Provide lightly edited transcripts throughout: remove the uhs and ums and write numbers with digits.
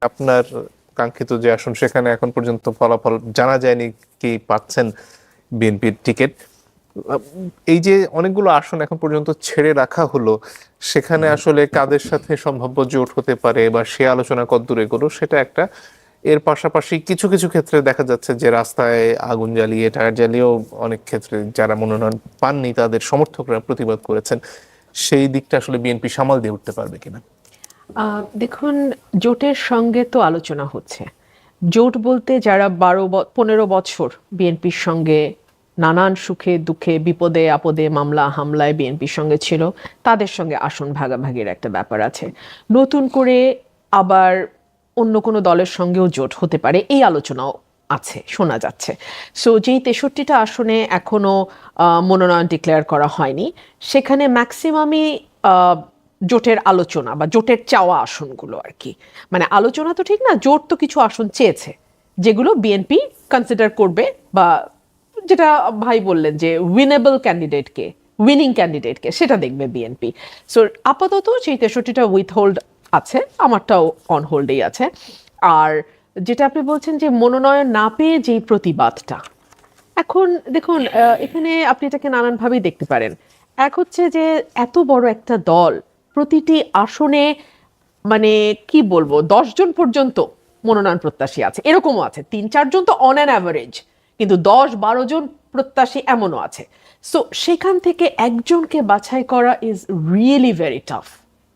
আপনার কাঙ্ক্ষিত যে আসন সেখানে এখন পর্যন্ত ফলাফল জানা যায়নি, কি পাচ্ছেন বিএনপির টিকিট। এই যে অনেকগুলো আসন এখন পর্যন্ত ছেড়ে রাখা হলো, সেখানে আসলে কাদের সাথে সম্ভাব্য জোট হতে পারে বা সে আলোচনা কতদূর এগোলো সেটা একটা। এর পাশাপাশি কিছু কিছু ক্ষেত্রে দেখা যাচ্ছে যে রাস্তায় আগুন জ্বালিয়ে টায়ার জ্বালিয়েও অনেক ক্ষেত্রে যারা মনোনয়ন পাননি তাদের সমর্থকরা প্রতিবাদ করেছেন। সেই দিকটা আসলে বিএনপি সামাল দিয়ে উঠতে পারবে কিনা? দেখুন, জোটের সঙ্গে তো আলোচনা হচ্ছে। জোট বলতে যারা 15 বছর বিএনপির সঙ্গে নানান সুখে দুঃখে বিপদে আপদে মামলা হামলায় বিএনপির সঙ্গে ছিল, তাদের সঙ্গে আসন ভাগাভাগির একটা ব্যাপার আছে। নতুন করে আবার অন্য কোনো দলের সঙ্গেও জোট হতে পারে, এই আলোচনাও আছে, শোনা যাচ্ছে। সো যেই 63টা আসনে এখনো মনোনয়ন ডিক্লেয়ার করা হয়নি, সেখানে ম্যাক্সিমামই জোটের আলোচনা বা জোটের চাওয়া আসনগুলো আর কি। মানে আলোচনা তো ঠিক না, জোট তো কিছু আসন চেয়েছে যেগুলো বিএনপি কনসিডার করবে, বা যেটা ভাই বললেন যে উইনেবল ক্যান্ডিডেটকে, উইনিং ক্যান্ডিডেটকে, সেটা দেখবে বিএনপি। সো আপাতত সেই 63টা উইথ হোল্ড আছে, আমারটাও অন হোল্ডেই আছে। আর যেটা আপনি বলছেন যে মনোনয়ন না পেয়ে যেই প্রতিবাদটা, এখন দেখুন, এখানে আপনি এটাকে নানানভাবেই দেখতে পারেন। এক হচ্ছে যে এত বড় একটা দল প্রতিটি আসনে, মানে কি বলবো, 10 জন পর্যন্ত মনোনয়ন প্রত্যাশী আছে, এরকমও আছে 3-4 জন তো অন অ্যান অ্যাভারেজ, কিন্তু 10-12 জন প্রত্যাশী এমনও আছে। সো সেখান থেকে একজনকে বাছাই করা is really very tough,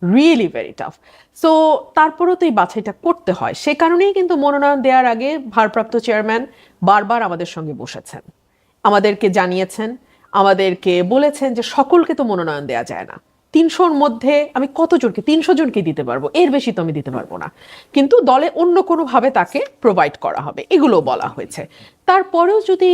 really very tough. So তারপরেও তো এই বাছাইটা করতে হয়। সে কারণেই কিন্তু মনোনয়ন দেওয়ার আগে ভারপ্রাপ্ত চেয়ারম্যান বারবার আমাদের সঙ্গে বসেছেন, আমাদেরকে জানিয়েছেন, আমাদেরকে বলেছেন যে সকলকে তো মনোনয়ন দেওয়া যায় না। 300-র মধ্যে আমি কতজনকে, 300 জনকে দিতে পারবো, এর বেশি তো আমি দিতে পারবো না, কিন্তু দলে অন্য কোনোভাবে তাকে প্রোভাইড করা হবে, এগুলো বলা হয়েছে। তারপরেও যদি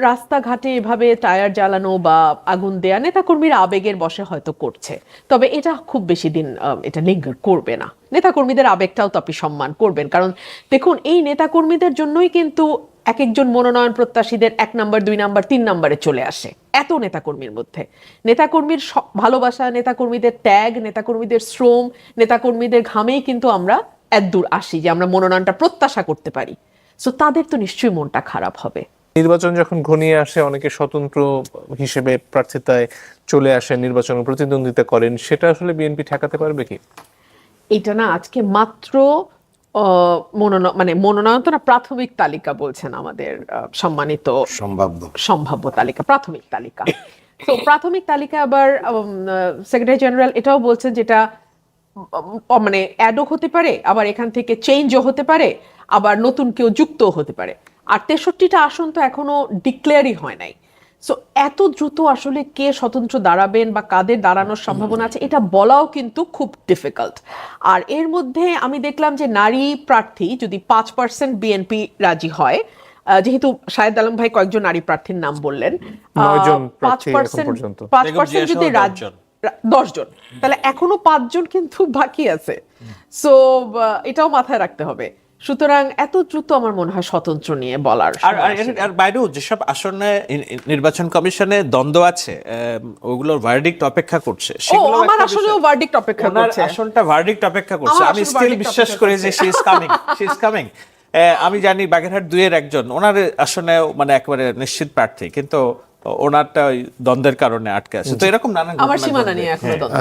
রাস্তাঘাটে এভাবে টায়ার জ্বালানো বা আগুন দেয়া নেতাকর্মীরা আবেগের বশে হয়তো করছে, তবে এটা খুব বেশি দিন এটা লিঙ্গার করবে না। নেতাকর্মীদের আবেগটাও তো আপনি সম্মান করবেন, কারণ দেখুন এই নেতাকর্মীদের জন্যই কিন্তু এক একজন মনোনয়ন প্রত্যাশীদের 1 নাম্বার 2 নাম্বার 3 নাম্বারে চলে আসে। এত নেতাকর্মীর মধ্যে নেতাকর্মীর ভালোবাসা, নেতাকর্মীদের ত্যাগ, নেতাকর্মীদের শ্রম, নেতাকর্মীদের ঘামেই কিন্তু আমরা এতদূর আসি যে আমরা মনোনয়নটা প্রত্যাশা করতে পারি। সো তাদের তো নিশ্চয়ই মনটা খারাপ হবে। নির্বাচন যখন ঘনিয়ে আসে অনেকে স্বতন্ত্র হিসেবে প্রার্থিতায় চলে আসে, নির্বাচনে প্রতিদ্বন্দ্বিতা করেন, সেটা আসলে বিএনপি ঠেকাতে পারবে কি? এটা না আজকে মাত্র মনোনয়ন তো না, প্রাথমিক তালিকা বলছেন আমাদের সম্মানিত সম্ভাব্য তালিকা, প্রাথমিক তালিকা। তো প্রাথমিক তালিকা আবার সেক্রেটারি জেনারেল এটাও বলছেন যেটা মানে অ্যাডও হতে পারে, আবার এখান থেকে চেঞ্জও হতে পারে, আবার নতুন কেউ যুক্তও হতে পারে। আর 63টা আসন তো এখনো ডিক্লেয়ারই হয় নাই। সো এত দ্রুত আসলে কে স্বতন্ত্র দাঁড়াবেন বা কাদের দাঁড়ানোর সম্ভাবনা আছে এটা বলাও কিন্তু খুব ডিফিকাল্ট। আর এর মধ্যে আমি দেখলাম যে নারী প্রার্থী যদি 5% বিএনপি রাজি হয়, যেহেতু শাহেদ আলম ভাই কয়েকজন নারী প্রার্থীর নাম বললেন, 9 জন প্রার্থী এখন 5% পর্যন্ত। 5% যদি 10 জন, তাহলে এখনো 5 জন কিন্তু বাকি আছে। সো এটাও মাথায় রাখতে হবে। সুতরাং এত দ্রুত আমার মনে হয় স্বতন্ত্র নিয়ে বলার আর বাইরেও যেসব আসনে নির্বাচন কমিশনে দ্বন্দ্ব আছে, ওগুলোর ভার্ডিক্ট অপেক্ষা করছে। সেগুলো আমার আসলেও ভার্ডিক্ট অপেক্ষা করছে, আসনটা ভার্ডিক্ট অপেক্ষা করছে। আমি স্টিল বিশ্বাস করি যে শি ইজ কামিং। আমি জানি বাগেরহাট 2-এর একজন ওনার আসনে মানে একেবারে নিশ্চিত প্রার্থী, কিন্তু ওনারটা দ্বন্দ্বের কারণে আটকে আছে। তো এরকম নানান আমার সীমানা নিয়ে এখনো দ্বন্দ্ব।